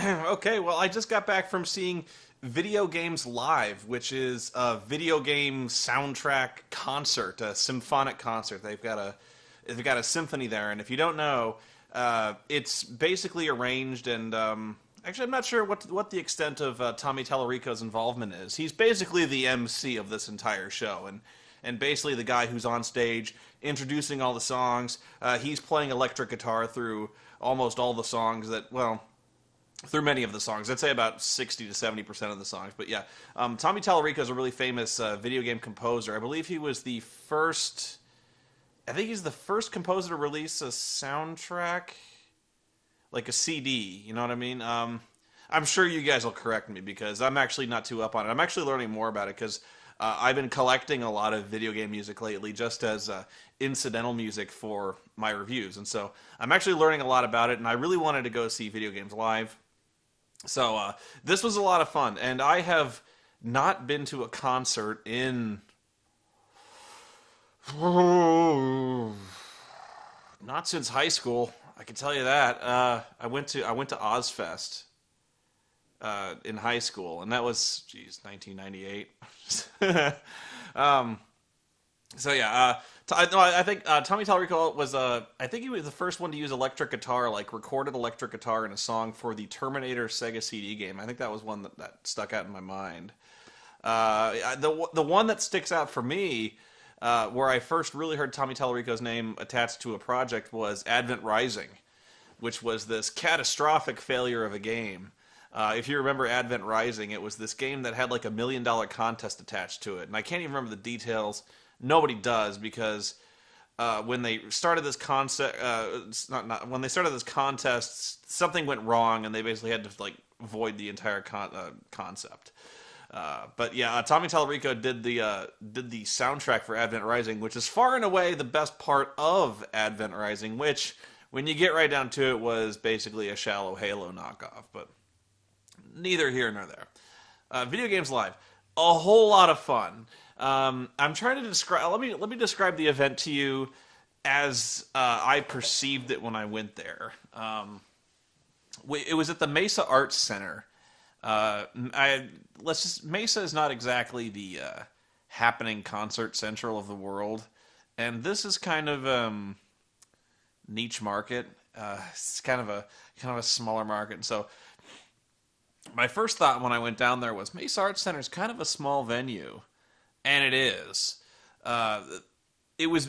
Okay, well, I just got back from seeing Video Games Live, which is a video game soundtrack concert, a symphonic concert. They've got a symphony there, and if you don't know, it's basically arranged and actually, I'm not sure what the extent of Tommy Tallarico's involvement is. He's basically the MC of this entire show, and basically the guy who's on stage introducing all the songs. He's playing electric guitar through almost all the songs through many of the songs. I'd say about 60 to 70% of the songs. But yeah, Tommy Tallarico is a really famous video game composer. I believe he was the first. I think he's the first composer to release a soundtrack, like a CD. You know what I mean? I'm sure you guys will correct me because I'm actually not too up on it. I'm actually learning more about it because I've been collecting a lot of video game music lately, just as incidental music for my reviews, and so I'm actually learning a lot about it. And I really wanted to go see Video Games Live. So this was a lot of fun, and I have not been to a concert in not since high school. I can tell you that. I went to Ozfest in high school, and that was 1998. um, so yeah, I think Tommy Tallarico was I think he was the first one to use electric guitar, like recorded electric guitar in a song for the Terminator Sega CD game. I think that was one that stuck out in my mind. The one that sticks out for me, where I first really heard Tommy Tallarico's name attached to a project, was Advent Rising, which was this catastrophic failure of a game. If you remember Advent Rising, it was this game that had like $1 million contest attached to it, and I can't even remember the details. Nobody does because when they started this concept, when they started this contest, something went wrong, and they basically had to like void the entire concept. But yeah, Tommy Tallarico did the soundtrack for Advent Rising, which is far and away the best part of Advent Rising, which, when you get right down to it, was basically a shallow Halo knockoff. But neither here nor there. Video Games Live, a whole lot of fun. I'm trying to describe. Let me describe the event to you as I perceived it when I went there. It was at the Mesa Arts Center. Mesa is not exactly the happening concert central of the world, and this is kind of niche market. It's kind of a smaller market, and so my first thought when I went down there was Mesa Arts Center is kind of a small venue. And it is. It was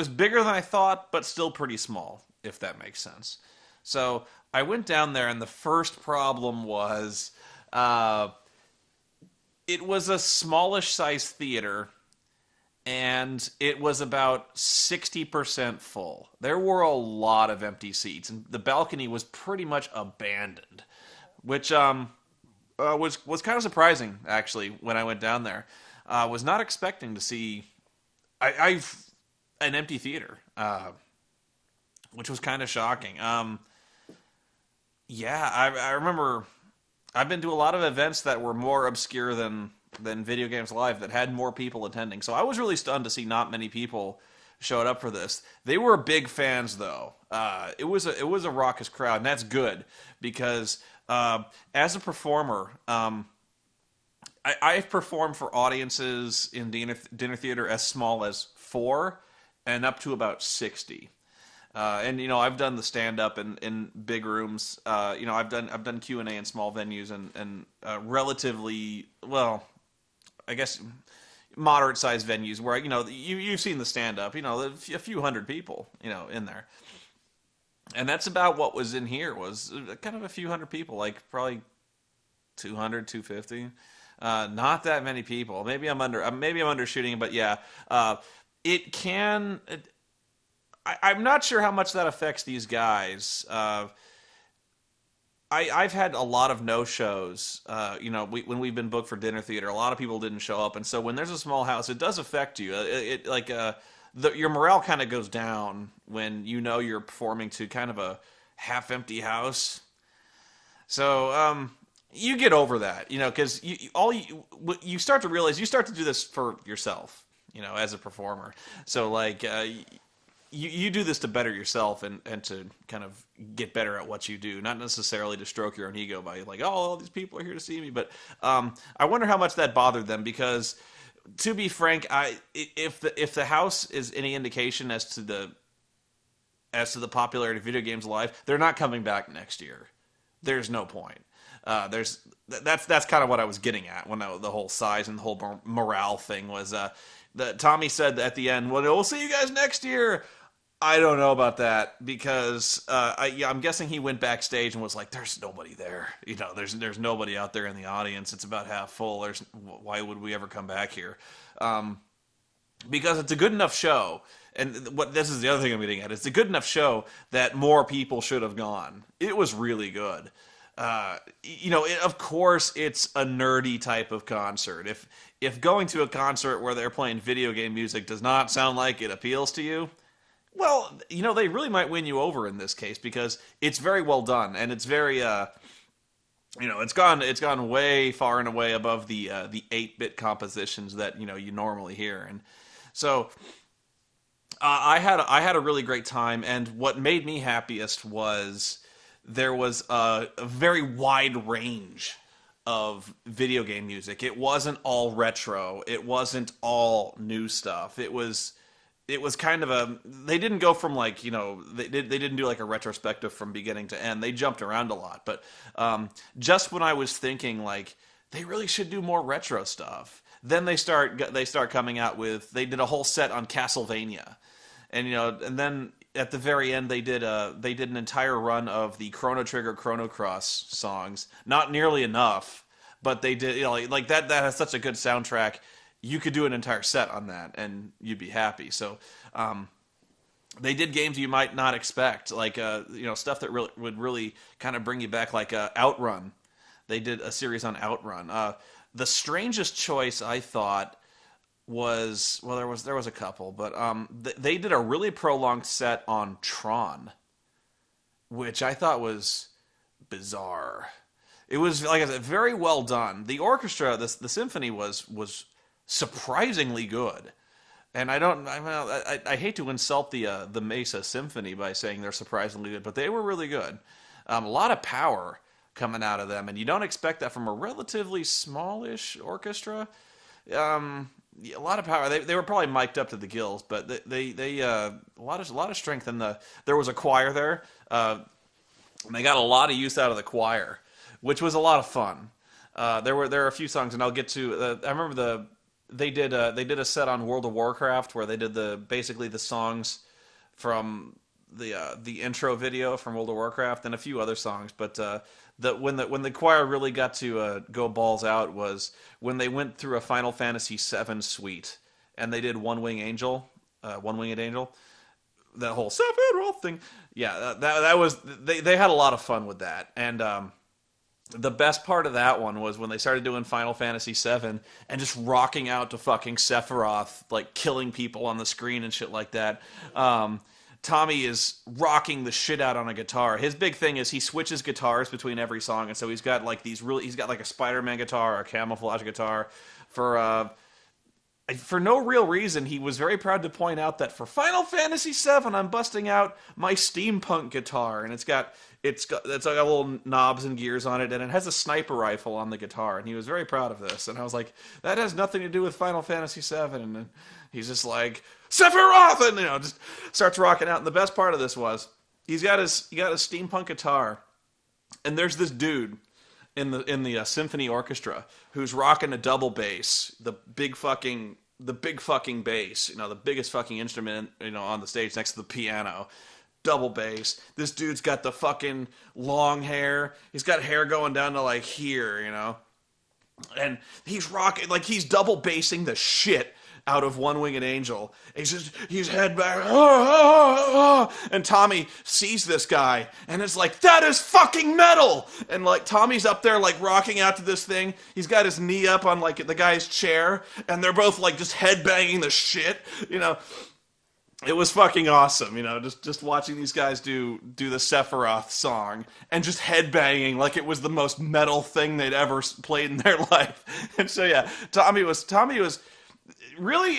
bigger than I thought, but still pretty small, if that makes sense. So I went down there, and the first problem was it was a smallish size theater, and it was about 60% full. There were a lot of empty seats, and the balcony was pretty much abandoned, which was kind of surprising, actually, when I went down there. Was not expecting to see I've an empty theater, which was kind of shocking. Yeah, I remember I've been to a lot of events that were more obscure than Video Games Live that had more people attending. So I was really stunned to see not many people showed up for this. They were big fans, though. It was a raucous crowd, and that's good because as a performer. I've performed for audiences in dinner theater as small as 4 and up to about 60. And I've done the stand up in big rooms. I've done Q&A in small venues and relatively, well, I guess moderate sized venues where you've seen the stand up. A few hundred people in there. And that's about what was in here, was kind of a few hundred people, like probably 200, 250. Not that many people. Maybe I'm undershooting, but yeah, it can. I'm not sure how much that affects these guys. I've had a lot of no shows. When we've been booked for dinner theater, a lot of people didn't show up, and so when there's a small house, it does affect you. Your morale kind of goes down when you're performing to kind of a half-empty house. So you get over that, because you start to realize you start to do this for yourself, as a performer. So you do this to better yourself and to kind of get better at what you do, not necessarily to stroke your own ego by like, oh, all these people are here to see me. But I wonder how much that bothered them because, to be frank, if the house is any indication as to the popularity of video games live, they're not coming back next year. There's no point. That's kind of what I was getting at when the whole size and the whole morale thing was. Tommy said at the end, "Well, we'll see you guys next year." I don't know about that because I'm guessing he went backstage and was like, "There's nobody there. There's nobody out there in the audience. It's about half full. Why would we ever come back here?" Because it's a good enough show. And this is the other thing I'm getting at. It's a good enough show that more people should have gone. It was really good. Of course, it's a nerdy type of concert. If going to a concert where they're playing video game music does not sound like it appeals to you, well, they really might win you over in this case because it's very well done and it's very, it's gone way far and away above the 8-bit compositions that you normally hear, and so. I had a really great time, and what made me happiest was there was a very wide range of video game music. It wasn't all retro. It wasn't all new stuff. It was kind of they didn't go from like, they didn't do like a retrospective from beginning to end. They jumped around a lot, but just when I was thinking like they really should do more retro stuff, then they start coming out with, they did a whole set on Castlevania. And and then at the very end they did an entire run of the Chrono Trigger, Chrono Cross songs. Not nearly enough, but they did like that has such a good soundtrack. You could do an entire set on that and you'd be happy. So they did games you might not expect, like stuff that would really kind of bring you back, like Outrun. They did a series on Outrun. The strangest choice I thought was, well, there was a couple, but they did a really prolonged set on Tron, which I thought was bizarre. It was, like I said, very well done. The orchestra, the symphony was surprisingly good, and I hate to insult the Mesa Symphony by saying they're surprisingly good, but they were really good. A lot of power coming out of them, and you don't expect that from a relatively smallish orchestra. A lot of power. They were probably mic'd up to the gills, but they a lot of strength in there was a choir there. And they got a lot of use out of the choir, which was a lot of fun. There were a few songs, and I'll get to. I remember they did a set on World of Warcraft where they did basically the songs from the intro video from World of Warcraft and a few other songs, but when the choir really got to go balls out was when they went through a Final Fantasy VII suite and they did One Winged Angel, that whole Sephiroth thing. Yeah, that was they had a lot of fun with that, and the best part of that one was when they started doing Final Fantasy VII and just rocking out to fucking Sephiroth, like killing people on the screen and shit like that. Tommy is rocking the shit out on a guitar. His big thing is he switches guitars between every song, and so he's got like he's got like a Spider-Man guitar, a camouflage guitar. For no real reason, he was very proud to point out that for Final Fantasy VII, I'm busting out my steampunk guitar, and it's got little knobs and gears on it, and it has a sniper rifle on the guitar, and he was very proud of this. And I was like, that has nothing to do with Final Fantasy VII, and then he's just like, Sephiroth! And just starts rocking out. And the best part of this was he got his steampunk guitar, and there's this dude in the symphony orchestra who's rocking a double bass, the big fucking bass, the biggest fucking instrument on the stage next to the piano. Double bass. This dude's got the fucking long hair. He's got hair going down to like here, and he's rocking, like he's double bassing the shit out of One Winged Angel. He's head back, and Tommy sees this guy, and it's like, that is fucking metal! And like, Tommy's up there like rocking out to this thing, he's got his knee up on like the guy's chair, and they're both like just headbanging the shit, It was fucking awesome, just watching these guys do the Sephiroth song, and just headbanging like it was the most metal thing they'd ever played in their life. And so yeah, Tommy was really,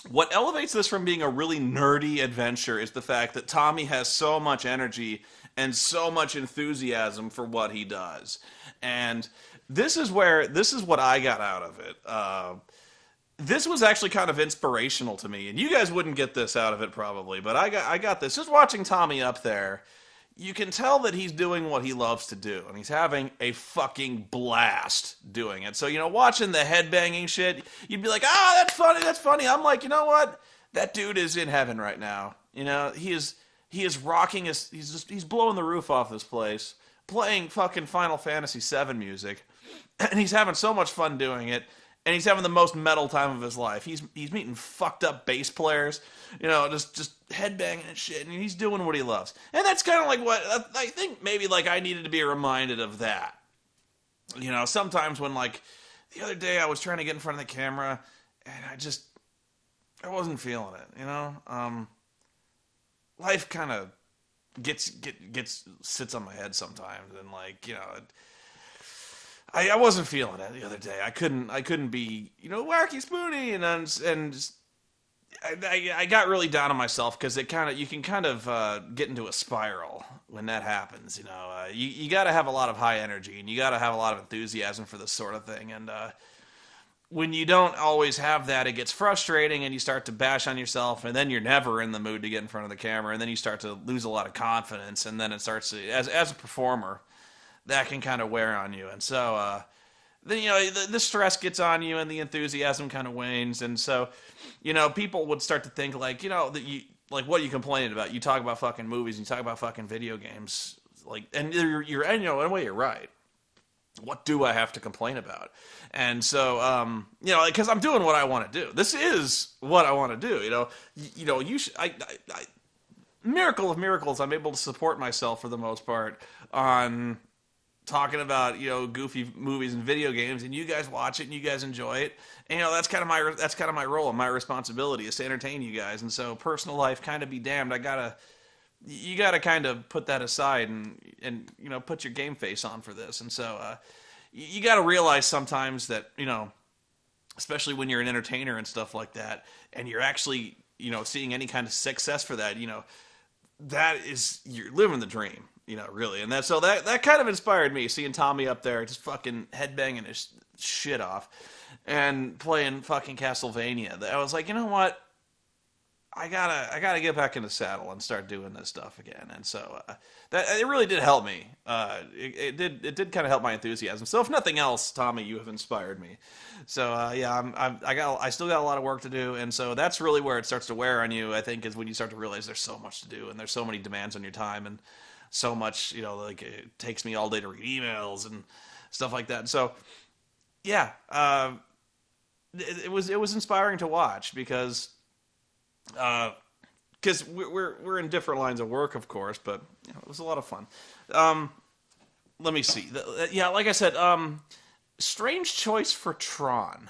What elevates this from being a really nerdy adventure is the fact that Tommy has so much energy and so much enthusiasm for what he does. And this is what I got out of it. This was actually kind of inspirational to me, and you guys wouldn't get this out of it probably, but I got this. Just watching Tommy up there, you can tell that he's doing what he loves to do, and he's having a fucking blast doing it. So, watching the headbanging shit, you'd be like, that's funny, that's funny. I'm like, you know what? That dude is in heaven right now. He is rocking he's blowing the roof off this place, playing fucking Final Fantasy VII music, and he's having so much fun doing it. And he's having the most metal time of his life. He's meeting fucked up bass players, just headbanging and shit, and he's doing what he loves. And that's kind of like what I think maybe like I needed to be reminded of that. Sometimes when like the other day I was trying to get in front of the camera, and I wasn't feeling it. Life kind of sits on my head sometimes, and like I wasn't feeling it the other day. I couldn't be, wacky Spoony, and I got really down on myself because you can kind of get into a spiral when that happens. You got to have a lot of high energy, and you got to have a lot of enthusiasm for this sort of thing. And when you don't always have that, it gets frustrating, and you start to bash on yourself, and then you're never in the mood to get in front of the camera, and then you start to lose a lot of confidence, and then it starts to, as a performer, that can kind of wear on you. And so then, the stress gets on you and the enthusiasm kind of wanes. And so, people would start to think like, that what are you complaining about? You talk about fucking movies and you talk about fucking video games. And in a way, you're right. What do I have to complain about? And so, because I'm doing what I want to do. This is what I want to do. Miracle of miracles, I'm able to support myself for the most part on talking about goofy movies and video games, and you guys watch it and you guys enjoy it. And that's kind of my role and my responsibility is to entertain you guys. And so personal life, kind of be damned, you gotta kind of put that aside and put your game face on for this. And so you gotta realize sometimes that especially when you're an entertainer and stuff like that, and you're actually seeing any kind of success for that, that is, you're living the dream. Really. And that kind of inspired me, seeing Tommy up there just fucking headbanging his shit off and playing fucking Castlevania. I was like, you know what? I gotta get back in the saddle and start doing this stuff again. And so that it really did help me. It did kind of help my enthusiasm. So if nothing else, Tommy, you have inspired me. So I still got a lot of work to do, and so that's really where it starts to wear on you. I think is when you start to realize there's so much to do and there's so many demands on your time and so much, like it takes me all day to read emails and stuff like that. And so, yeah, it was inspiring to watch because we're in different lines of work, of course, but it was a lot of fun. Let me see. Like I said, strange choice for Tron.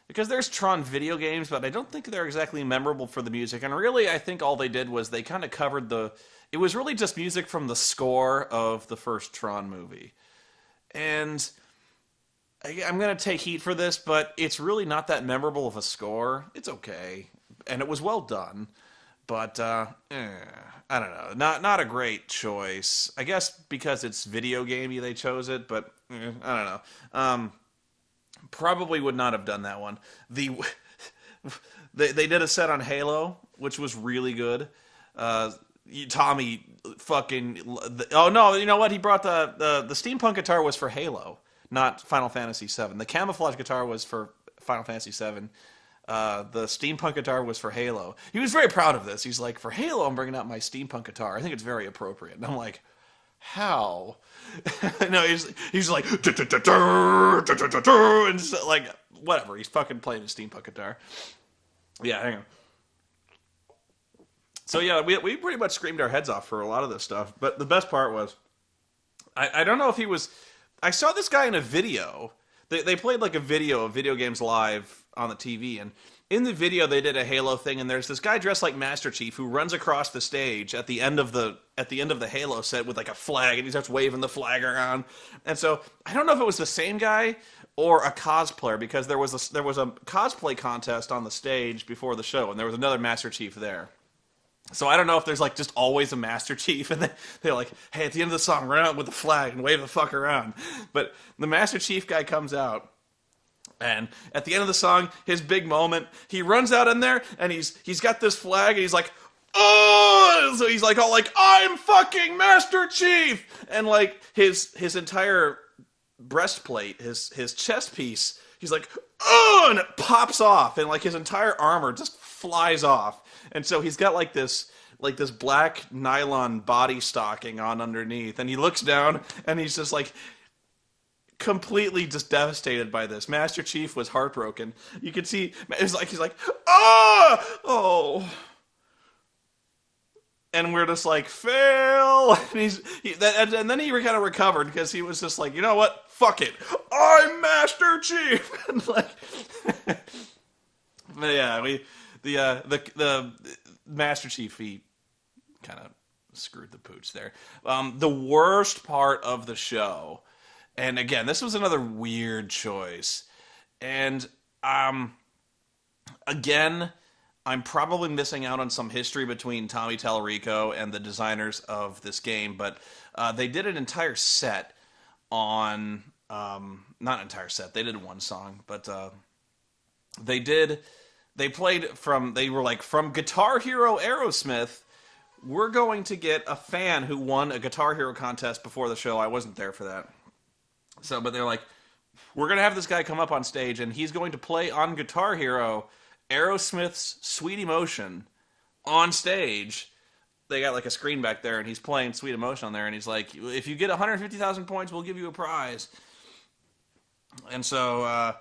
Because there's Tron video games, but I don't think they're exactly memorable for the music. And really, I think all they did was they kind of covered it was really just music from the score of the first Tron movie. And I'm going to take heat for this, but it's really not that memorable of a score. It's okay. And it was well done. But, I don't know. Not a great choice. I guess because it's video gamey they chose it, but I don't know. Probably would not have done that one. They did a set on Halo, which was really good. Tommy fucking... Oh, no, you know what? He brought the steampunk guitar was for Halo, not Final Fantasy VII. The camouflage guitar was for Final Fantasy VII. The steampunk guitar was for Halo. He was very proud of this. He's like, for Halo, I'm bringing out my steampunk guitar. I think it's very appropriate. And I'm like, how? No, he's like, and so, like, whatever. He's fucking playing his steampunk guitar. Yeah, hang on. So yeah, we pretty much screamed our heads off for a lot of this stuff. But the best part was, I don't know if he was. I saw this guy in a video. They played like a video of video games live on the TV, and in the video they did a Halo thing, and there's this guy dressed like Master Chief who runs across the stage at the end of the Halo set with like a flag, and he starts waving the flag around. And so I don't know if it was the same guy or a cosplayer, because there was a cosplay contest on the stage before the show, and there was another Master Chief there. So I don't know if there's like just always a Master Chief, and they're like, hey, at the end of the song, run out with the flag and wave the fuck around. But the Master Chief guy comes out, and at the end of the song, his big moment, he runs out in there, and he's got this flag, and he's like, oh! So he's like all like, I'm fucking Master Chief! And like his entire breastplate, his chest piece, he's like, oh! And it pops off, and like his entire armor just flies off. And so he's got like this black nylon body stocking on underneath, and he looks down, and he's just like completely just devastated by this. Master Chief was heartbroken. You could see he's like, oh, and we're just like, fail. And then he kind of recovered, because he was just like, you know what? Fuck it, I'm Master Chief. And like, but yeah, the Master Chief, he kind of screwed the pooch there. The worst part of the show, and again, this was another weird choice, and again, I'm probably missing out on some history between Tommy Tallarico and the designers of this game, but they did an entire set on, not an entire set, they did one song, but they played from Guitar Hero Aerosmith, we're going to get a fan who won a Guitar Hero contest before the show. I wasn't there for that. So, but they're like, we're going to have this guy come up on stage, and he's going to play on Guitar Hero Aerosmith's Sweet Emotion on stage. They got like a screen back there, and he's playing Sweet Emotion on there, and he's like, if you get 150,000 points, we'll give you a prize. And so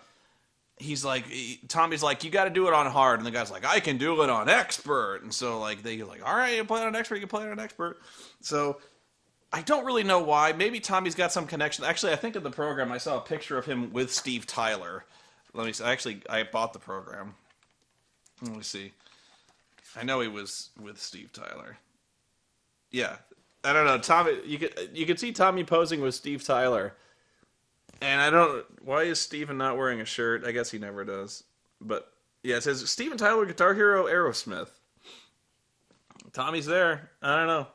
Tommy's like, you got to do it on hard, and the guy's like, I can do it on expert. And so like they're like, all right, you play it on expert, you can play it on expert. So I don't really know why. Maybe Tommy's got some connection. Actually, I think in the program I saw a picture of him with Steve Tyler. Let me see. Actually, I bought the program. Let me see. I know he was with Steve Tyler. Yeah, I don't know. Tommy, you could see Tommy posing with Steve Tyler, and I don't. Why is Steven not wearing a shirt? I guess he never does. But yeah, it says Steven Tyler, Guitar Hero, Aerosmith. Tommy's there. I don't know.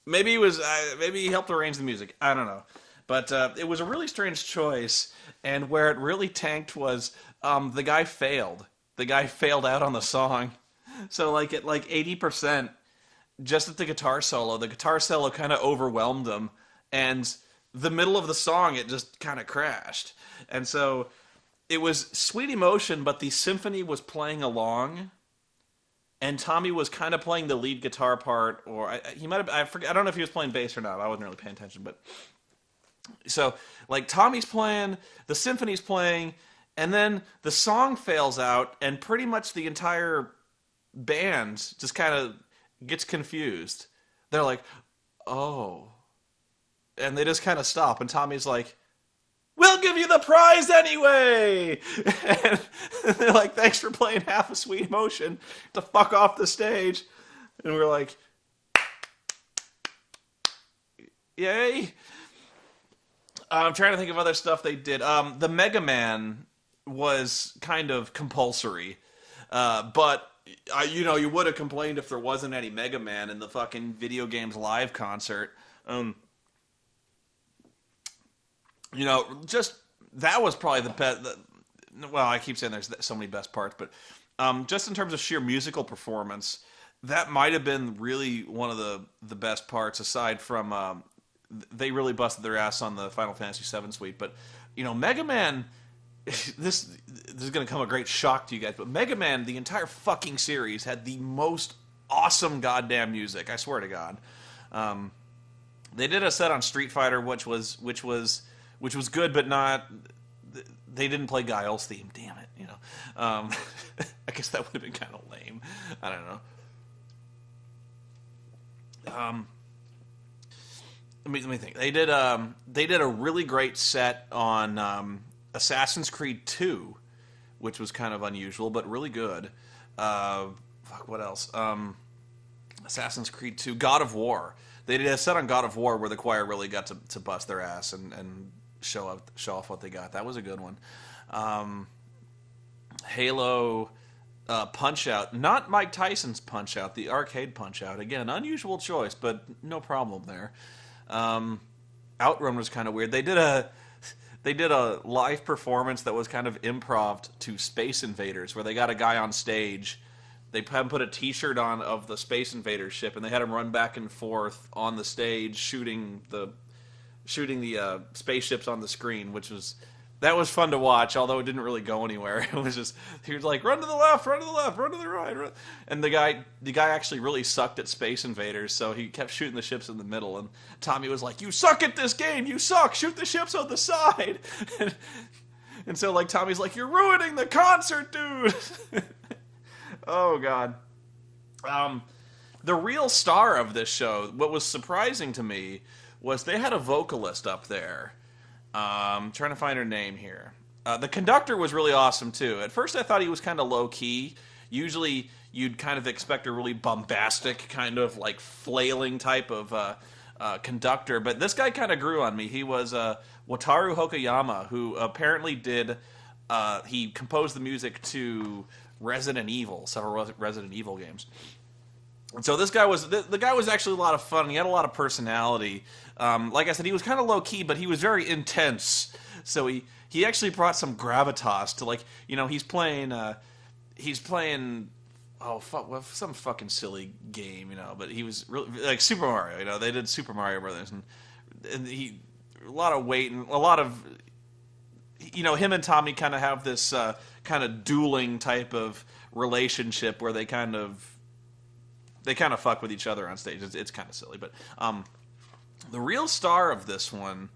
Maybe he helped arrange the music. I don't know. But it was a really strange choice, and where it really tanked was the guy failed. The guy failed out on the song. So like at like 80%, just at the guitar solo kind of overwhelmed him, and the middle of the song, it just kind of crashed. And so it was Sweet Emotion, but the symphony was playing along, and Tommy was kind of playing the lead guitar part, or he might have, I don't know if he was playing bass or not. I wasn't really paying attention, but so like Tommy's playing, the symphony's playing, and then the song fails out, and pretty much the entire band just kind of gets confused. They're like, oh. And they just kind of stop, and Tommy's like, we'll give you the prize anyway! And they're like, thanks for playing half a Sweet Emotion to fuck off the stage. And we're like, yay! I'm trying to think of other stuff they did. The Mega Man was kind of compulsory, but you would have complained if there wasn't any Mega Man in the fucking Video Games Live concert. Just that was probably the best. Well, I keep saying there's so many best parts, but just in terms of sheer musical performance, that might have been really one of the best parts. Aside from they really busted their ass on the Final Fantasy VII Suite, but Mega Man. This is going to come a great shock to you guys, but Mega Man, the entire fucking series, had the most awesome goddamn music. I swear to God. They did a set on Street Fighter, which was good, but not. They didn't play Guile's theme. Damn it, I guess that would have been kind of lame. I don't know. Let me think. They did a really great set on Assassin's Creed 2, which was kind of unusual, but really good. What else? Assassin's Creed 2, God of War. They did a set on God of War where the choir really got to bust their ass and show off what they got. That was a good one. Halo Punch-Out. Not Mike Tyson's Punch-Out, the arcade Punch-Out. Again, unusual choice, but no problem there. Outrun was kind of weird. They did a live performance that was kind of improv to Space Invaders, where they got a guy on stage. They had him put a T-shirt on of the Space Invaders ship, and they had him run back and forth on the stage, shooting the spaceships on the screen, that was fun to watch. Although it didn't really go anywhere. It was just he was like, run to the left, run to the left, run to the right, run. And the guy actually really sucked at Space Invaders, so he kept shooting the ships in the middle. And Tommy was like, "You suck at this game, you suck. Shoot the ships on the side." And so like Tommy's like, "You're ruining the concert, dude." Oh, God. The real star of this show, what was surprising to me, was they had a vocalist up there. Trying to find her name here. The conductor was really awesome, too. At first, I thought he was kind of low-key. Usually, you'd kind of expect a really bombastic, kind of like flailing type of conductor. But this guy kind of grew on me. He was Wataru Hokoyama, who apparently he composed the music to several Resident Evil games. And so this guy the guy was actually a lot of fun. He had a lot of personality. Like I said, he was kind of low key, but he was very intense. So he actually brought some gravitas to, like, he's playing some fucking silly game, but he was really like Super Mario. They did Super Mario Brothers, and he a lot of weight and a lot of him and Tommy kind of have this kind of dueling type of relationship where they kind of fuck with each other on stage. It's kind of silly, but the real star of this one,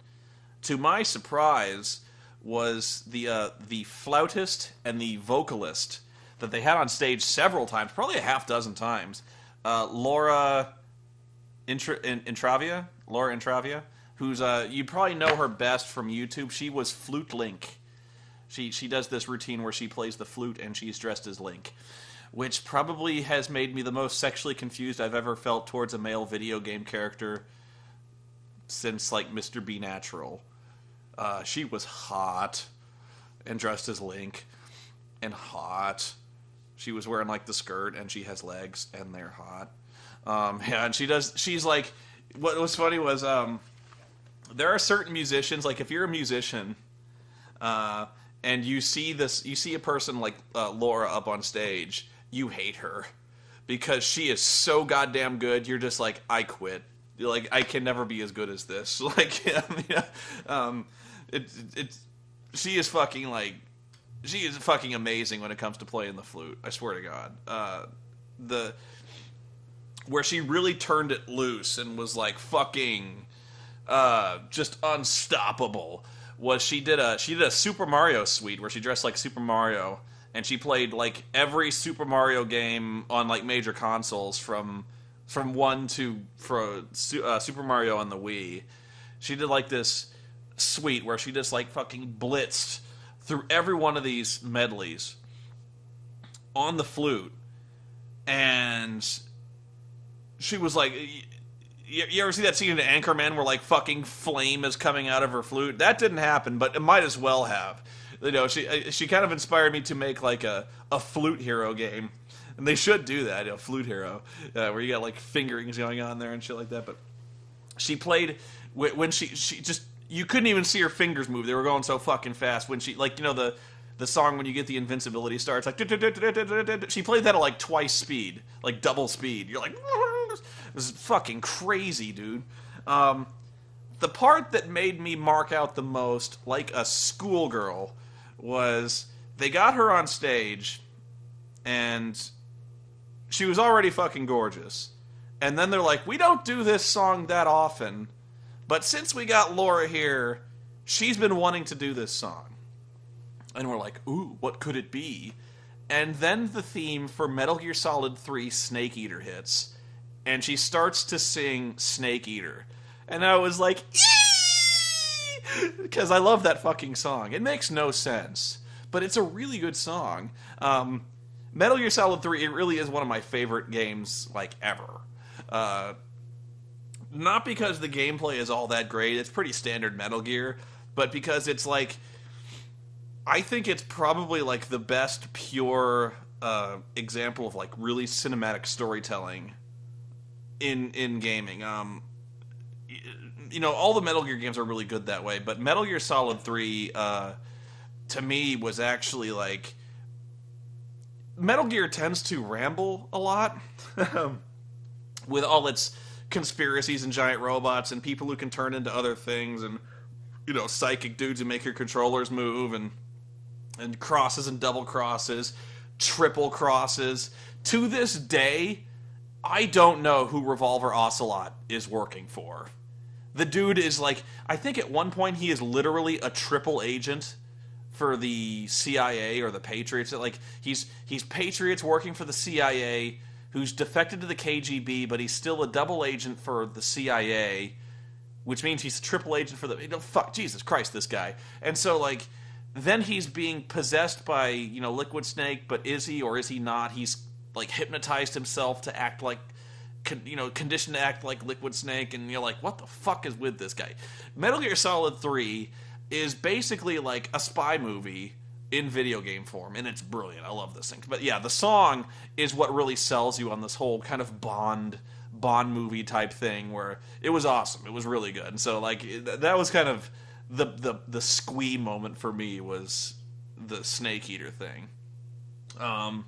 to my surprise, was the flautist and the vocalist that they had on stage several times, probably a half dozen times. Laura Intravia, who's you probably know her best from YouTube. She was Flute Link. She does this routine where she plays the flute and she's dressed as Link, which probably has made me the most sexually confused I've ever felt towards a male video game character since, like, Mr. B Natural. She was hot and dressed as Link and hot. She was wearing, like, the skirt, and she has legs, and they're hot. And she's like, what was funny was, there are certain musicians, like, if you're a musician, and you see a person like Laura up on stage, you hate her because she is so goddamn good. You're just like, I quit. You're like, I can never be as good as this. Like, she is fucking amazing when it comes to playing the flute. I swear to God. Where she really turned it loose and was like fucking just unstoppable. Was she did a Super Mario suite where she dressed like Super Mario and she played like every Super Mario game on like major consoles from 1 to Super Mario on the Wii. She did like this suite where she just like fucking blitzed through every one of these medleys on the flute, and she was like. You ever see that scene in Anchorman where, like, fucking flame is coming out of her flute? That didn't happen, but it might as well have. She kind of inspired me to make, like, a Flute Hero game. And they should do that, Flute Hero, where you got, like, fingerings going on there and shit like that. But she played, when she just, you couldn't even see her fingers move. They were going so fucking fast. When she, like, the song when you get the invincibility star, it's like, she played that at, like, twice speed, like, double speed. You're like, it was fucking crazy, dude. The part that made me mark out the most, like a schoolgirl, was they got her on stage, and she was already fucking gorgeous. And then they're like, we don't do this song that often, but since we got Laura here, she's been wanting to do this song. And we're like, ooh, what could it be? And then the theme for Metal Gear Solid 3 Snake Eater hits, and she starts to sing Snake Eater. And I was like, because I love that fucking song. It makes no sense. but it's a really good song. Metal Gear Solid 3, it really is one of my favorite games, like, ever. Not because the gameplay is all that great, it's pretty standard Metal Gear, but because it's, like, I think it's probably, like, the best pure example of, like, really cinematic storytelling in gaming. All the Metal Gear games are really good that way, but Metal Gear Solid 3, to me, was actually, like... Metal Gear tends to ramble a lot with all its conspiracies and giant robots and people who can turn into other things and, psychic dudes who make your controllers move and crosses and double crosses, triple crosses. To this day, I don't know who Revolver Ocelot is working for. The dude is like, I think at one point he is literally a triple agent for the CIA or the Patriots. Like, he's Patriots working for the CIA, who's defected to the KGB, but he's still a double agent for the CIA, which means he's a triple agent for the... fuck, Jesus Christ, this guy. And so, like, then he's being possessed by, Liquid Snake, but is he or is he not? He's, like, hypnotized himself to act like... conditioned to act like Liquid Snake, and you're like, what the fuck is with this guy? Metal Gear Solid 3 is basically like a spy movie in video game form, and it's brilliant. I love this thing. But yeah, the song is what really sells you on this whole kind of Bond movie type thing, where it was awesome. It was really good. And so, like, that was kind of the squee moment for me, was the Snake Eater thing. I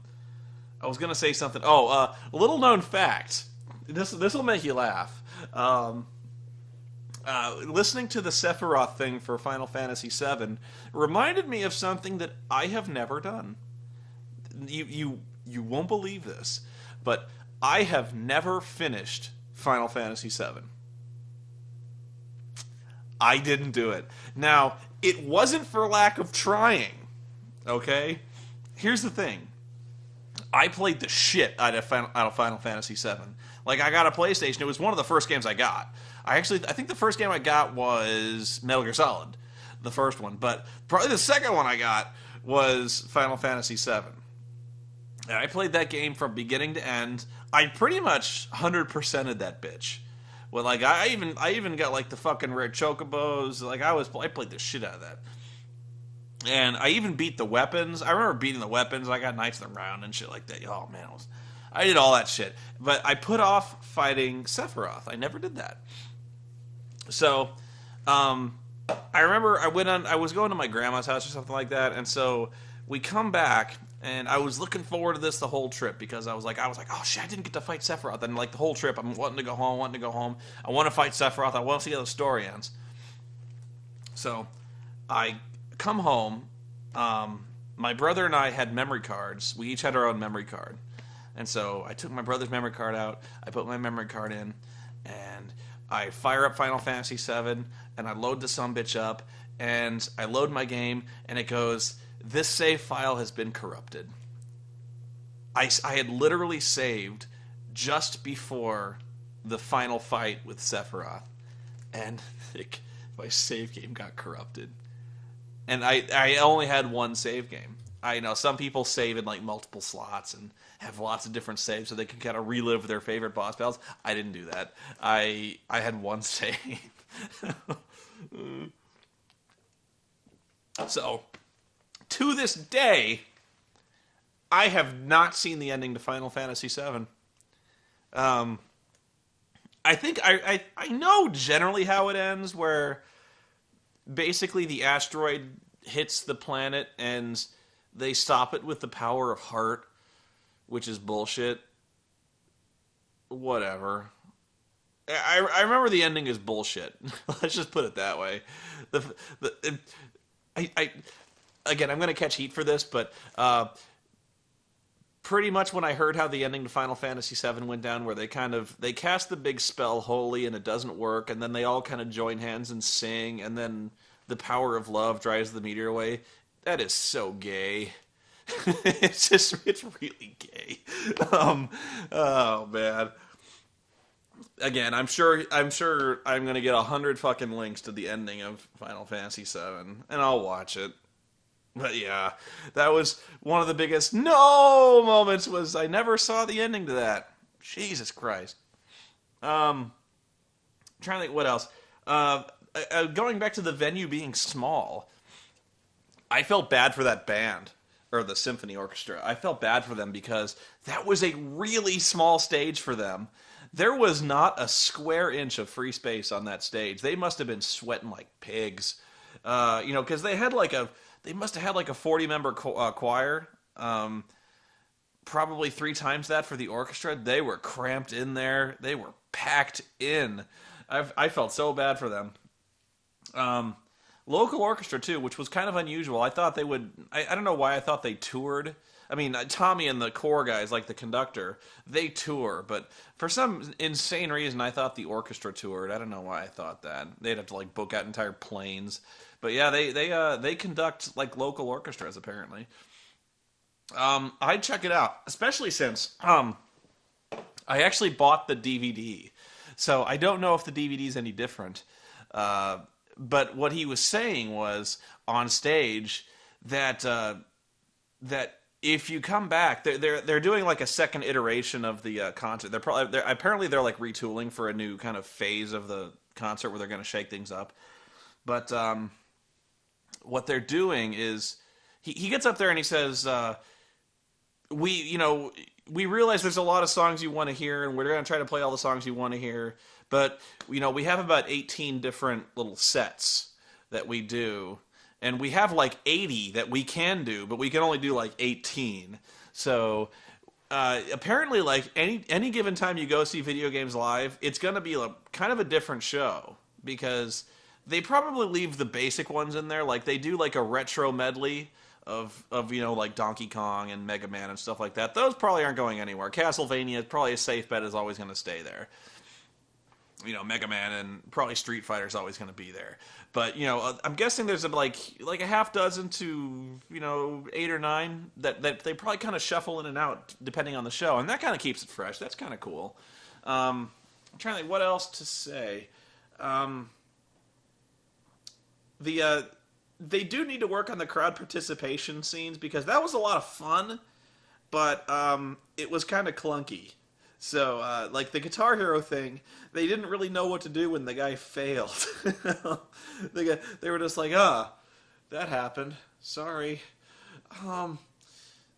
was gonna say something. A little known fact. This will make you laugh. Listening to the Sephiroth thing for Final Fantasy VII reminded me of something that I have never done. You won't believe this, but I have never finished Final Fantasy VII. I didn't do it. Now, it wasn't for lack of trying, okay? Here's the thing. I played the shit out of Final Fantasy VII. Like, I got a PlayStation. It was one of the first games I got. I think the first game I got was Metal Gear Solid, the first one. But probably the second one I got was Final Fantasy VII. And I played that game from beginning to end. I pretty much 100%ed that bitch. Well, like, I even got, like, the fucking rare chocobos. Like, I played the shit out of that. And I even beat the weapons. I remember beating the weapons. I got Knights of the Round and shit like that. Oh, man, I did all that shit. But I put off fighting Sephiroth. I never did that. So, I remember I was going to my grandma's house or something like that, and so we come back, and I was looking forward to this the whole trip, because I was like, oh shit, I didn't get to fight Sephiroth. And like the whole trip, I'm wanting to go home. I want to fight Sephiroth. I want to see how the story ends. So, I come home. My brother and I had memory cards. We each had our own memory card. And so I took my brother's memory card out, I put my memory card in, and I fire up Final Fantasy VII, and I load the sumbitch up, and I load my game, and it goes, this save file has been corrupted. I had literally saved just before the final fight with Sephiroth, and my save game got corrupted. And I only had one save game. I know some people save in like multiple slots and have lots of different saves so they can kind of relive their favorite boss battles. I didn't do that. I had one save. So, to this day, I have not seen the ending to Final Fantasy VII. I think I know generally how it ends, where basically the asteroid hits the planet and they stop it with the power of heart, which is bullshit. Whatever. I remember the ending is bullshit. Let's just put it that way. Again, I'm going to catch heat for this, but pretty much when I heard how the ending to Final Fantasy VII went down, where they cast the big spell holy and it doesn't work, and then they all kind of join hands and sing, and then the power of love drives the meteor away. That is so gay. it's really gay. Oh man. Again, I'm sure I'm gonna get 100 fucking links to the ending of Final Fantasy VII, and I'll watch it. But yeah, that was one of the biggest no moments. Was I never saw the ending to that. Jesus Christ. Um, trying to think what else. Going back to the venue being small, I felt bad for that band or the symphony orchestra. I felt bad for them because that was a really small stage for them. There was not a square inch of free space on that stage. They must have been sweating like pigs, because they must have had like a 40-member choir. Probably three times that for the orchestra. They were cramped in there. They were packed in. I felt so bad for them. Local orchestra too, which was kind of unusual. I thought they would. I don't know why I thought they toured. I mean, Tommy and the core guys, like the conductor, they tour, but for some insane reason, I thought the orchestra toured. I don't know why I thought that. They'd have to like book out entire planes. But yeah, they conduct like local orchestras apparently. I'd check it out, especially since I actually bought the DVD, so I don't know if the DVD is any different. But what he was saying was on stage that that if you come back, they're doing like a second iteration of the concert. Apparently they're like retooling for a new kind of phase of the concert where they're going to shake things up. But what they're doing is he gets up there and he says, we realize there's a lot of songs you want to hear, and we're going to try to play all the songs you want to hear. But, we have about 18 different little sets that we do. And we have like 80 that we can do, but we can only do like 18. So, apparently, like any given time you go see video games live, it's going to be kind of a different show. Because they probably leave the basic ones in there. Like, they do like a retro medley of like Donkey Kong and Mega Man and stuff like that. Those probably aren't going anywhere. Castlevania, probably a safe bet, is always going to stay there. Mega Man and probably Street Fighter is always going to be there. But, I'm guessing there's like a half dozen to, 8 or 9 that they probably kind of shuffle in and out depending on the show. And that kind of keeps it fresh. That's kind of cool. I'm trying to think what else to say. They do need to work on the crowd participation scenes because that was a lot of fun, but it was kind of clunky. So, like the Guitar Hero thing, they didn't really know what to do when the guy failed. They were just like, that happened. Sorry.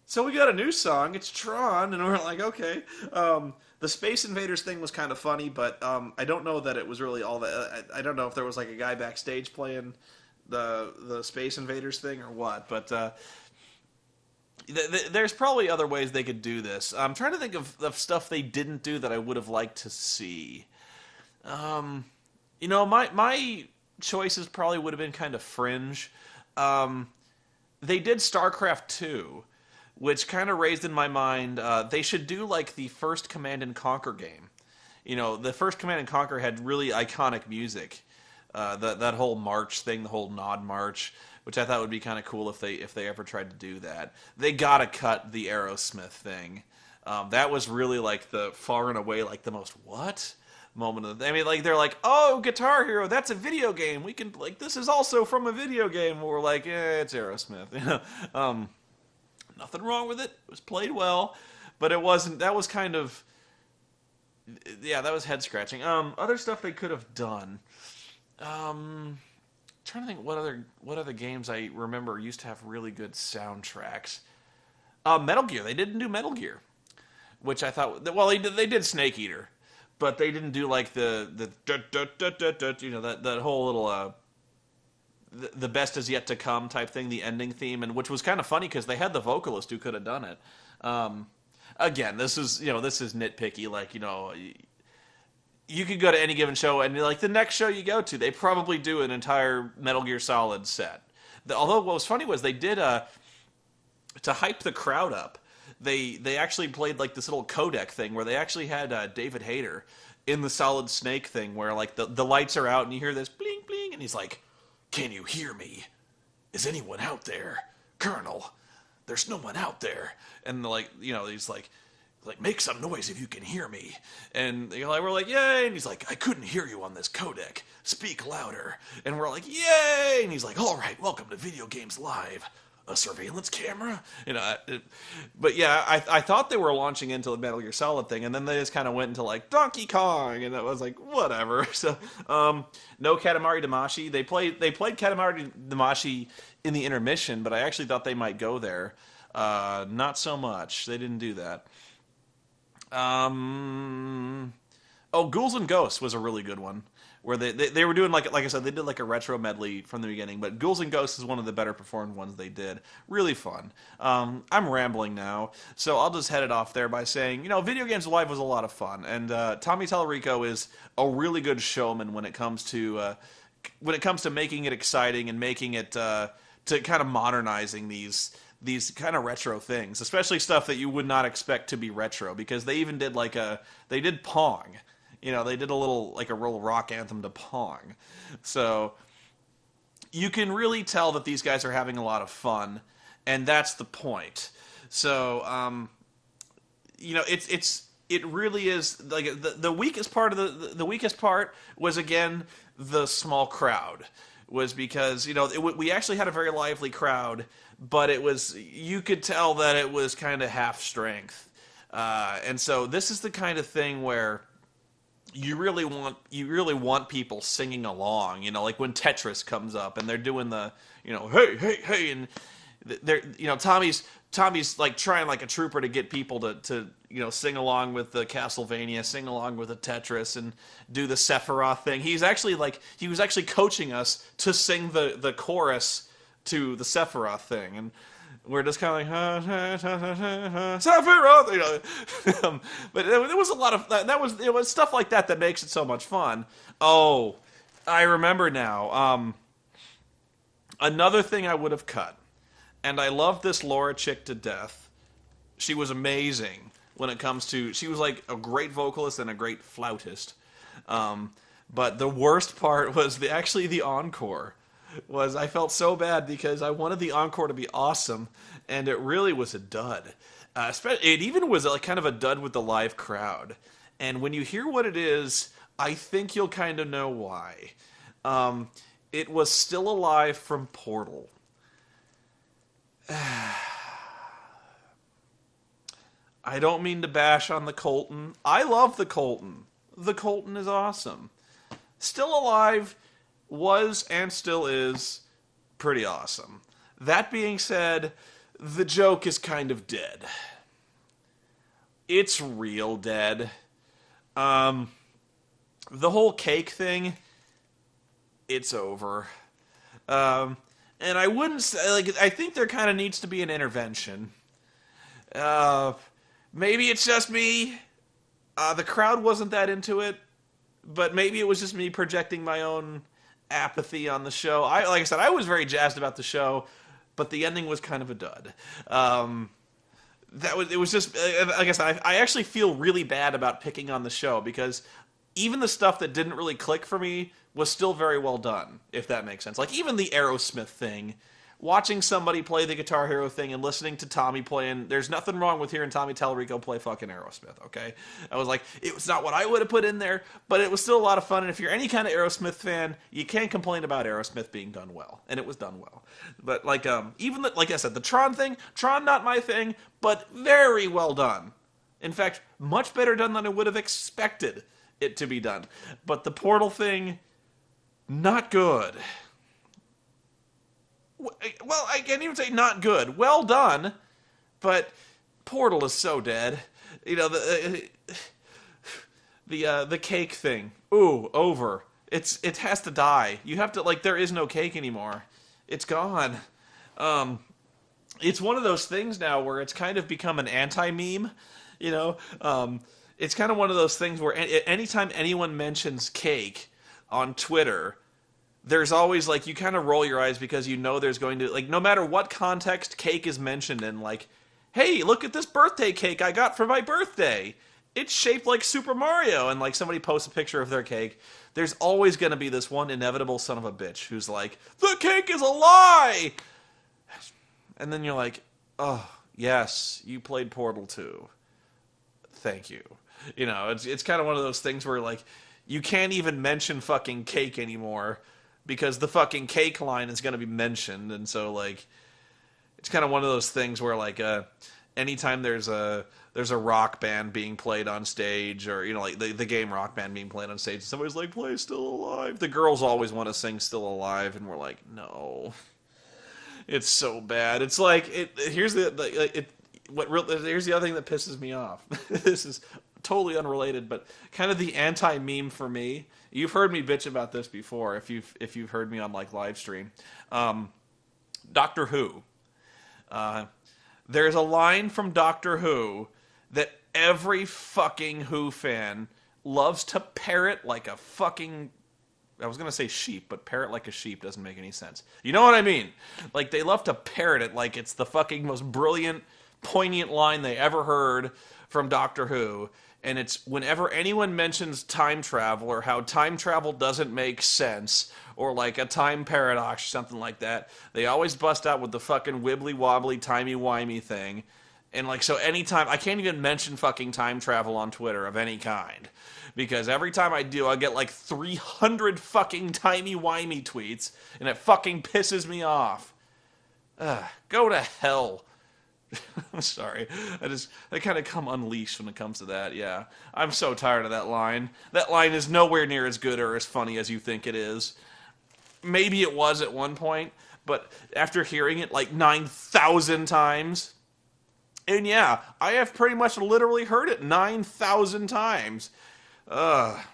So we got a new song. It's Tron. And we're like, okay. The Space Invaders thing was kind of funny, but I don't know that it was really all that. I don't know if there was like a guy backstage playing the Space Invaders thing or what, but there's probably other ways they could do this. I'm trying to think of stuff they didn't do that I would have liked to see. My choices probably would have been kind of fringe. They did StarCraft 2, which kind of raised in my mind, they should do like the first Command and Conquer game. The first Command and Conquer had really iconic music. That whole march thing, the whole Nod March, which I thought would be kind of cool if they ever tried to do that. They gotta cut the Aerosmith thing. That was really like the far and away like the most what moment of. I mean, like they're like, oh, Guitar Hero, that's a video game. We can like this is also from a video game. We're like, it's Aerosmith. Nothing wrong with it. It was played well, but it wasn't. That was kind of. Yeah, that was head scratching. Other stuff they could have done. Trying to think what other games I remember used to have really good soundtracks. Metal Gear. They didn't do Metal Gear, which I thought. Well, they did Snake Eater, but they didn't do like the that whole little the best is yet to come type thing, the ending theme, and which was kind of funny because they had the vocalist who could have done it. Again, this is nitpicky. Like you could go to any given show and like the next show you go to, they probably do an entire Metal Gear Solid set. Although what was funny was they did to hype the crowd up. They actually played like this little codec thing where they actually had David Hayter in the Solid Snake thing where like the lights are out and you hear this bling bling and he's like, "Can you hear me? Is anyone out there, Colonel? There's no one out there." And he's like make some noise if you can hear me. And we're like, yay! And he's like, I couldn't hear you on this codec. Speak louder. And we're like, yay! And he's like, all right, welcome to Video Games Live. a surveillance camera, but yeah, I thought they were launching into the Metal Gear Solid thing, and then they just kind of went into like Donkey Kong, and it was like whatever. So no Katamari Damacy. They played Katamari Damacy in the intermission, but I actually thought they might go there. Not so much. They didn't do that. Ghouls and Ghosts was a really good one, where they were doing like I said, they did like a retro medley from the beginning. But Ghouls and Ghosts is one of the better performed ones they did. Really fun. I'm rambling now, so I'll just head it off there by saying, Video Games Live was a lot of fun, and Tommy Tallarico is a really good showman when it comes to making it exciting and making it to kind of modernizing these kind of retro things, especially stuff that you would not expect to be retro, because they even did they did Pong. They did a little rock anthem to Pong. So you can really tell that these guys are having a lot of fun, and that's the point. So it really is like the weakest part of the weakest part was, again, the small crowd. Was because we actually had a very lively crowd, but you could tell that it was kind of half strength, and so this is the kind of thing where you really want people singing along, like when Tetris comes up and they're doing the hey hey hey, and they're Tommy's like trying like a trooper to get people to sing along with the Castlevania, sing along with the Tetris, and do the Sephiroth thing. He was actually coaching us to sing the chorus to the Sephiroth thing, and we're just kind of like Sephiroth, but there was a lot of that was stuff like that makes it so much fun. Oh, I remember now. Another thing I would have cut. And I love this Laura chick to death. She was amazing when it comes to... She was like a great vocalist and a great flautist. But the worst part was the encore. I felt so bad because I wanted the encore to be awesome, and it really was a dud. It even was like kind of a dud with the live crowd. And when you hear what it is, I think you'll kind of know why. It was Still Alive from Portal. I don't mean to bash on the Colton. I love the Colton. The Colton is awesome. Still Alive was and still is pretty awesome. That being said, the joke is kind of dead. It's real dead. The whole cake thing, it's over. And I wouldn't say, I think there kind of needs to be an intervention. Maybe it's just me. The crowd wasn't that into it, but maybe it was just me projecting my own apathy on the show. Like I said, I was very jazzed about the show, but the ending was kind of a dud. It was just, like I said, I actually feel really bad about picking on the show, because even the stuff that didn't really click for me was still very well done, if that makes sense. Like, even the Aerosmith thing, watching somebody play the Guitar Hero thing and listening to Tommy playing, there's nothing wrong with hearing Tommy Tallarico play fucking Aerosmith, okay? I was like, it was not what I would have put in there, but it was still a lot of fun, and if you're any kind of Aerosmith fan, you can't complain about Aerosmith being done well, and it was done well. But, like I said, the Tron thing, not my thing, but very well done. In fact, much better done than I would have expected it to be done. But the Portal thing, not good. Well, I can't even say not good. Well done, but Portal is so dead. The cake thing. Ooh, over. It has to die. You have to, there is no cake anymore. It's gone. It's one of those things now where it's kind of become an anti-meme, it's kind of one of those things where anytime anyone mentions cake on Twitter, there's always, you kind of roll your eyes, because there's going to, no matter what context cake is mentioned in, hey, look at this birthday cake I got for my birthday. It's shaped like Super Mario, and, somebody posts a picture of their cake. There's always going to be this one inevitable son of a bitch who's like, the cake is a lie! And then you're like, oh, yes, you played Portal 2. Thank you. It's kind of one of those things where, you can't even mention fucking cake anymore, because the fucking cake line is going to be mentioned, and so, it's kind of one of those things where like anytime there's a rock band being played on stage, or like the game Rock Band being played on stage, somebody's like, play Still Alive. The girls always want to sing Still Alive, and we're like, no, it's so bad. It's like here's the here's the other thing that pisses me off. This is totally unrelated, but kind of the anti-meme for me. You've heard me bitch about this before if you've heard me on like live stream. Doctor Who. There's a line from Doctor Who that every fucking Who fan loves to parrot like a fucking... I was going to say sheep, but parrot like a sheep doesn't make any sense. You know what I mean? Like, they love to parrot it like it's the fucking most brilliant, poignant line they ever heard from Doctor Who. And it's whenever anyone mentions time travel or how time travel doesn't make sense or like a time paradox or something like that, they always bust out with the fucking wibbly-wobbly, timey-wimey thing. And like, so anytime, I can't even mention fucking time travel on Twitter of any kind. Because every time I do, I get like 300 fucking timey-wimey tweets, and it fucking pisses me off. Go to hell. I'm sorry. I kind of come unleashed when it comes to that, yeah. I'm so tired of that line. That line is nowhere near as good or as funny as you think it is. Maybe it was at one point, but after hearing it like 9,000 times, and yeah, I have pretty much literally heard it 9,000 times. God.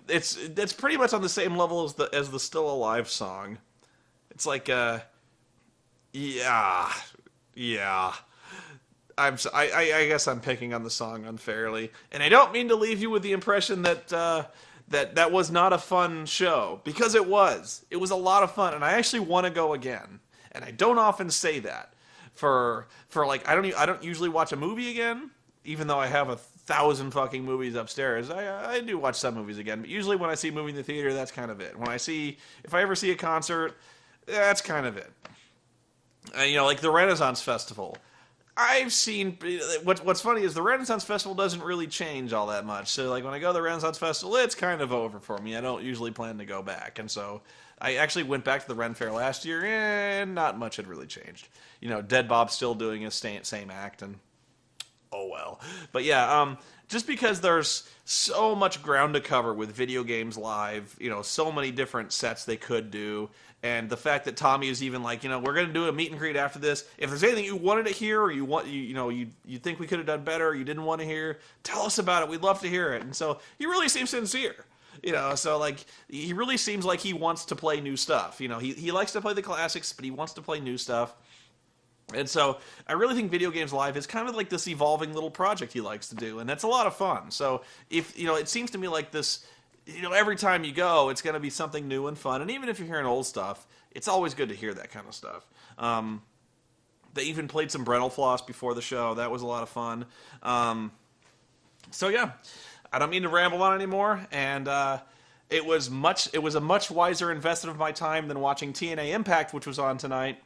It's pretty much on the same level as the Still Alive song. It's like, yeah. I guess I'm picking on the song unfairly, and I don't mean to leave you with the impression that that was not a fun show, because it was. It was a lot of fun, and I actually want to go again. And I don't often say that for like I don't usually watch a movie again, even though I have 1,000 fucking movies upstairs. I do watch some movies again, but usually when I see a movie in the theater, that's kind of it. If I ever see a concert, that's kind of it. Like the Renaissance Festival. I've seen... What's funny is the Renaissance Festival doesn't really change all that much. So, like, when I go to the Renaissance Festival, it's kind of over for me. I don't usually plan to go back. And so, I actually went back to the Ren Fair last year, and not much had really changed. Dead Bob's still doing his same act, and... oh well. But yeah, just because there's so much ground to cover with video games live, so many different sets they could do, and the fact that Tommy is even like, we're going to do a meet and greet after this. If there's anything you wanted to hear, or you think we could have done better, or you didn't want to hear, tell us about it. We'd love to hear it. And so he really seems sincere. So like he really seems like he wants to play new stuff. He likes to play the classics, but he wants to play new stuff. And so I really think Video Games Live is kind of like this evolving little project he likes to do, and that's a lot of fun. So if it seems to me like this, every time you go, it's going to be something new and fun. And even if you're hearing old stuff, it's always good to hear that kind of stuff. They even played some Brental Floss before the show. That was a lot of fun. So yeah, I don't mean to ramble on anymore. And it was a much wiser investment of my time than watching TNA Impact, which was on tonight.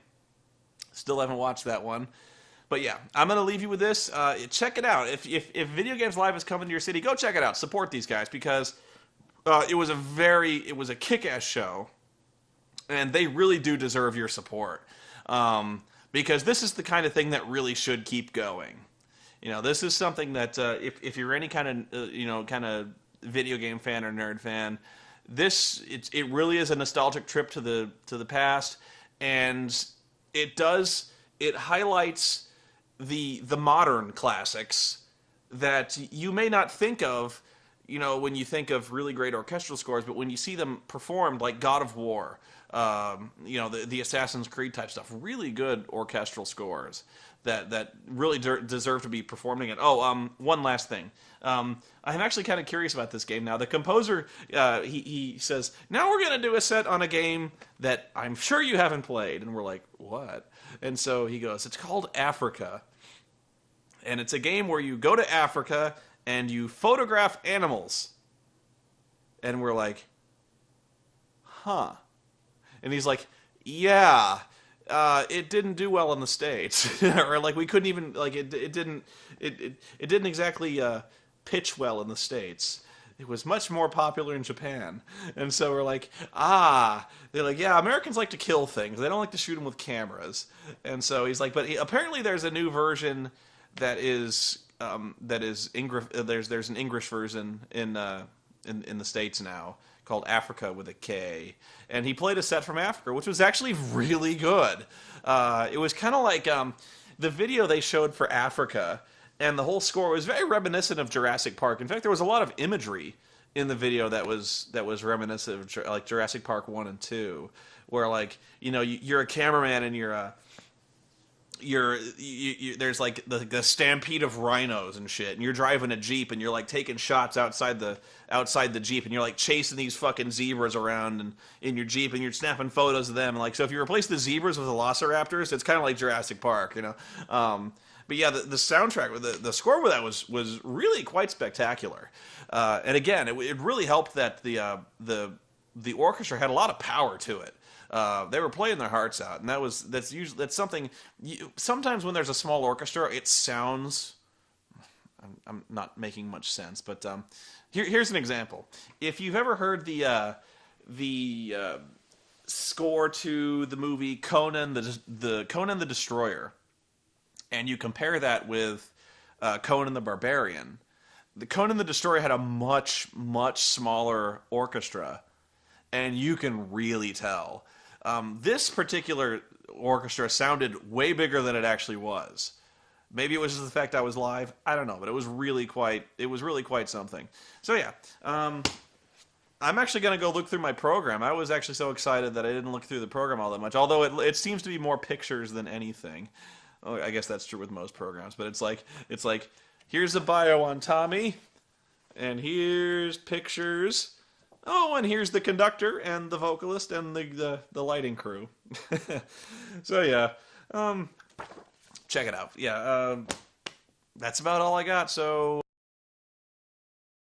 Still haven't watched that one. But yeah, I'm going to leave you with this. Check it out. If Video Games Live is coming to your city, go check it out. Support these guys, because it was a kick-ass show. And they really do deserve your support. Because this is the kind of thing that really should keep going. This is something that if you're any kind of video game fan or nerd fan, it really is a nostalgic trip to the past, and it highlights the modern classics that you may not think of, when you think of really great orchestral scores, but when you see them performed, like God of War, the Assassin's Creed type stuff, really good orchestral scores that really deserve to be performed again. One last thing. I'm actually kind of curious about this game now. The composer, he says, now we're going to do a set on a game that I'm sure you haven't played. And we're like, what? And so he goes, it's called Africa. And it's a game where you go to Africa and you photograph animals. And we're like, huh. And he's like, yeah, it didn't do well in the States. Or like we couldn't even, like it didn't exactly pitch well in the States. it was much more popular in Japan. And so we're like, they're like, yeah, Americans like to kill things. They don't like to shoot them with cameras. And so he's like, but apparently there's a new version that is English. There's an English version in the States now called Africa with a K. And he played a set from Africa, which was actually really good. It was kind of like the video they showed for Africa, and the whole score was very reminiscent of Jurassic Park. In fact, there was a lot of imagery in the video that was reminiscent of like Jurassic Park 1 and 2, where like, you know, you're a cameraman and there's like the stampede of rhinos and shit, and you're driving a Jeep and you're like taking shots outside the Jeep, and you're like chasing these fucking zebras around and in your Jeep, and you're snapping photos of them. And like, so if you replace the zebras with velociraptors, it's kind of like Jurassic Park, you know. But yeah, the soundtrack with the score with that was really quite spectacular. And again, it really helped that the orchestra had a lot of power to it. They were playing their hearts out, and that's something. Sometimes when there's a small orchestra, it sounds. I'm not making much sense, but here's an example. If you've ever heard the score to the movie Conan the Conan the Destroyer, and you compare that with Conan the Barbarian, the Conan the Destroyer had a much smaller orchestra, and you can really tell. This particular orchestra sounded way bigger than it actually was. Maybe it was just the fact I was live. I don't know, but it was really quite something. So yeah, I'm actually going to go look through my program. I was actually so excited that I didn't look through the program all that much, although it seems to be more pictures than anything. Oh, I guess that's true with most programs, but it's like here's a bio on Tommy, and here's pictures. Oh, and here's the conductor and the vocalist and the lighting crew. So yeah, check it out. Yeah, that's about all I got. So.